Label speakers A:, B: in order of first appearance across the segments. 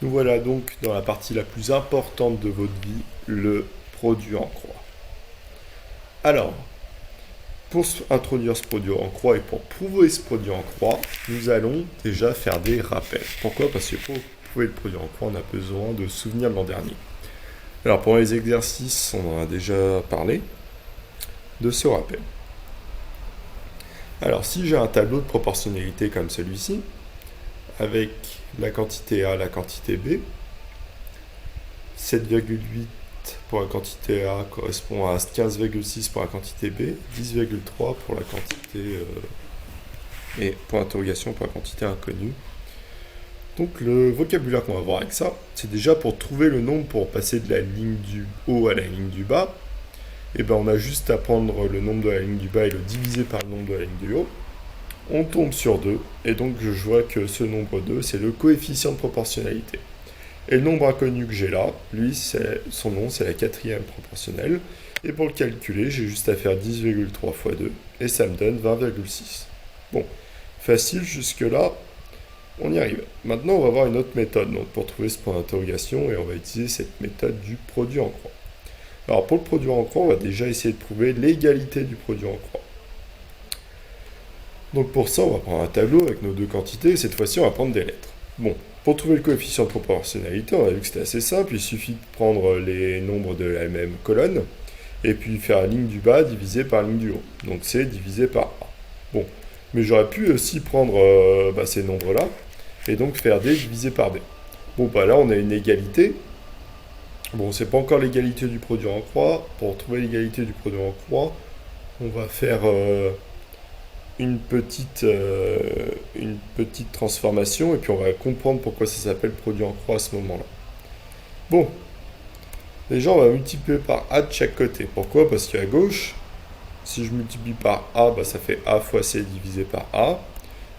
A: Nous voilà donc dans la partie la plus importante de votre vie, le produit en croix. Alors, pour introduire ce produit en croix et pour prouver ce produit en croix, nous allons déjà faire des rappels. Pourquoi? Parce que pour prouver le produit en croix, on a besoin de souvenirs de l'an dernier. Alors, pour les exercices, on en a déjà parlé de ce rappel. Alors, si j'ai un tableau de proportionnalité comme celui-ci, avec la quantité A, la quantité B, 7,8 pour la quantité A correspond à 15,6 pour la quantité B, 10,3 pour la quantité et point d'interrogation pour la quantité inconnue. Donc le vocabulaire qu'on va voir avec ça, c'est déjà pour trouver le nombre pour passer de la ligne du haut à la ligne du bas. Et ben on a juste à prendre le nombre de la ligne du bas et le diviser par le nombre de la ligne du haut. On tombe sur 2, et donc je vois que ce nombre 2, c'est le coefficient de proportionnalité. Et le nombre inconnu que j'ai là, lui, son nom, c'est la quatrième proportionnelle. Et pour le calculer, j'ai juste à faire 10,3 fois 2, et ça me donne 20,6. Bon, facile jusque-là, on y arrive. Maintenant, on va voir une autre méthode donc, pour trouver ce point d'interrogation, et on va utiliser cette méthode du produit en croix. Alors pour le produit en croix, on va déjà essayer de prouver l'égalité du produit en croix. Donc pour ça, on va prendre un tableau avec nos deux quantités, et cette fois-ci, on va prendre des lettres. Bon, pour trouver le coefficient de proportionnalité, on a vu que c'était assez simple, il suffit de prendre les nombres de la même colonne, et puis faire la ligne du bas divisée par la ligne du haut. Donc c'est divisé par A. Bon, mais j'aurais pu aussi prendre ces nombres-là, et donc faire D divisé par B. Bon, bah là, on a une égalité. Bon, c'est pas encore l'égalité du produit en croix. Pour trouver l'égalité du produit en croix, on va faire une petite transformation et puis on va comprendre pourquoi ça s'appelle produit en croix à ce moment-là. Bon, déjà on va multiplier par A de chaque côté. Pourquoi? Parce qu'à gauche, si je multiplie par A, bah, ça fait A fois C divisé par A.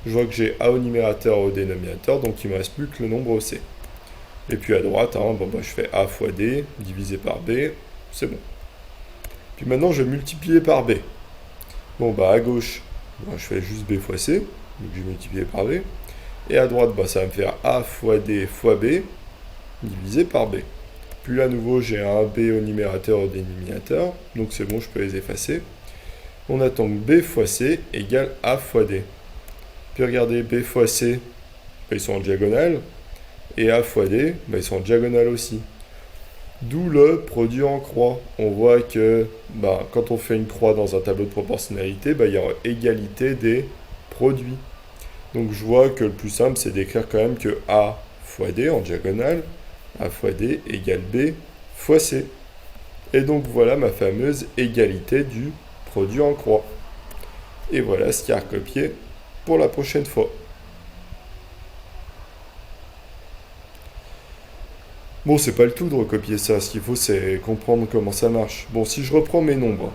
A: Je vois que j'ai A au numérateur et au dénominateur, donc il ne me reste plus que le nombre C. Et puis à droite, je fais A fois D divisé par B, c'est bon. Puis maintenant je vais multiplier par B. Bon, bah à gauche, je fais juste B fois C, donc je vais multiplier par B. Et à droite, ça va me faire A fois D fois B, divisé par B. Puis là, à nouveau, j'ai un B au numérateur et au dénominateur, donc c'est bon, je peux les effacer. On attend que B fois C égale A fois D. Puis regardez, B fois C, ils sont en diagonale, et A fois D, ils sont en diagonale aussi. D'où le produit en croix. On voit que quand on fait une croix dans un tableau de proportionnalité, il y aura égalité des produits. Donc je vois que le plus simple, c'est d'écrire quand même que A fois D en diagonale, A fois D égale B fois C. Et donc voilà ma fameuse égalité du produit en croix. Et voilà ce qu'il y a à recopier pour la prochaine fois. Bon, c'est pas le tout de recopier ça, ce qu'il faut c'est comprendre comment ça marche. Bon, si je reprends mes nombres,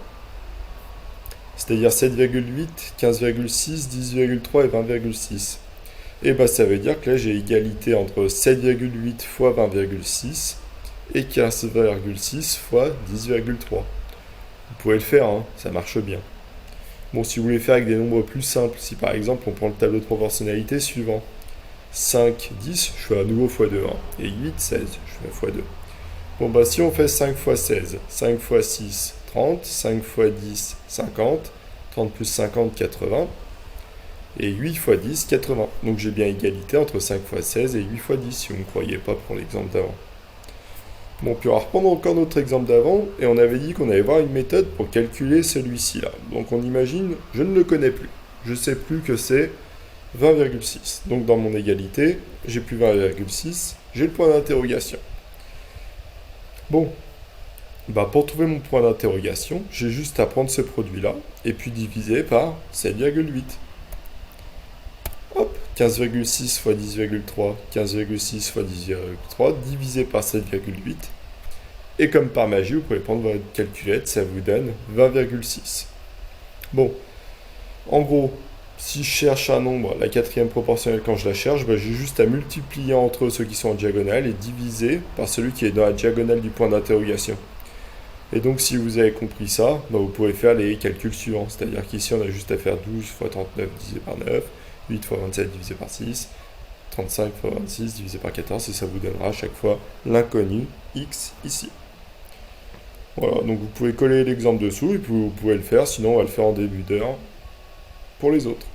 A: c'est-à-dire 7,8, 15,6, 10,3 et 20,6, et ça veut dire que là j'ai égalité entre 7,8 fois 20,6 et 15,6 fois 10,3. Vous pouvez le faire, ça marche bien. Bon, si vous voulez faire avec des nombres plus simples, si par exemple on prend le tableau de proportionnalité suivant, 5, 10, je fais à nouveau x2, et 8, 16, je fais x2. Bon, si on fait 5 fois 16, 5 fois 6, 30, 5 fois 10, 50, 30 plus 50, 80, et 8 fois 10, 80. Donc j'ai bien égalité entre 5 fois 16 et 8 fois 10, si vous ne me croyez pas pour l'exemple d'avant. Bon, puis on va reprendre encore notre exemple d'avant, et on avait dit qu'on allait voir une méthode pour calculer celui-ci là. Donc on imagine, je ne le connais plus. Je ne sais plus que c'est 20,6. Donc dans mon égalité, j'ai plus 20,6, j'ai le point d'interrogation. Bon, pour trouver mon point d'interrogation, j'ai juste à prendre ce produit-là, et puis diviser par 7,8. Hop, 15,6 fois 10,3, 15,6 fois 10,3, divisé par 7,8. Et comme par magie, vous pouvez prendre votre calculette, ça vous donne 20,6. Bon, en gros, si je cherche un nombre, la quatrième proportionnelle quand je la cherche, j'ai juste à multiplier entre ceux qui sont en diagonale et diviser par celui qui est dans la diagonale du point d'interrogation. Et donc si vous avez compris ça, vous pouvez faire les calculs suivants. C'est-à-dire qu'ici on a juste à faire 12 fois 39 divisé par 9, 8 fois 27 divisé par 6, 35 fois 26 divisé par 14, et ça vous donnera à chaque fois l'inconnu x ici. Voilà, donc vous pouvez coller l'exemple dessous, et puis vous pouvez le faire, sinon on va le faire en début d'heure pour les autres.